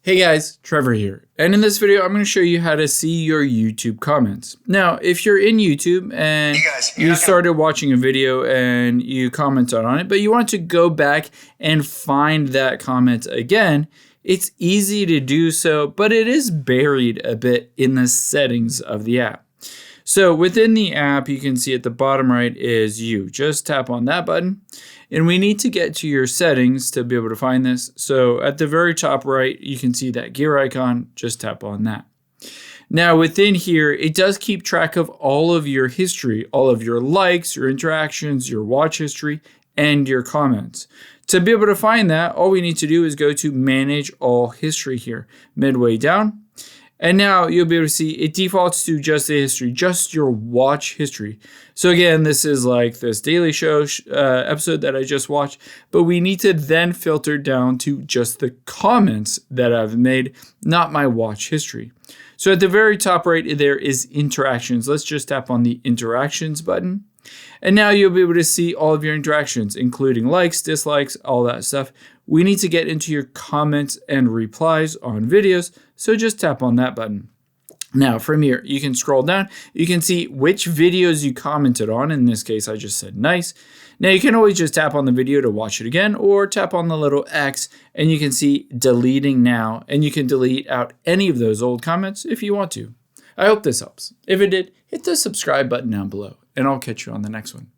Hey guys, Trevor here, and in this video I'm going to show you how to see your YouTube comments. Now, if you're in YouTube and you started watching a video and you commented on it, but you want to go back and find that comment again, it's easy to do so, but it is buried a bit in the settings of the app. So within the app, you can see at the bottom right is you. Just tap on that button. And we need to get to your settings to be able to find this. So at the very top right, you can see that gear icon. Just tap on that. Now within here, it does keep track of all of your history, all of your likes, your interactions, your watch history, and your comments. To be able to find that, all we need to do is go to Manage All History here, midway down. And now you'll be able to see it defaults to just the history, just your watch history. So again, this is like this Daily Show episode that I just watched, but we need to then filter down to just the comments that I've made, not my watch history. So at the very top right, there is interactions. Let's just tap on the interactions button. And now you'll be able to see all of your interactions, including likes, dislikes, all that stuff. We need to get into your comments and replies on videos, so just tap on that button. Now from here, you can scroll down. You can see which videos you commented on. In this case, I just said nice. Now you can always just tap on the video to watch it again, or tap on the little X and you can see deleting now, and you can delete out any of those old comments if you want to. I hope this helps. If it did, hit the subscribe button down below, and I'll catch you on the next one.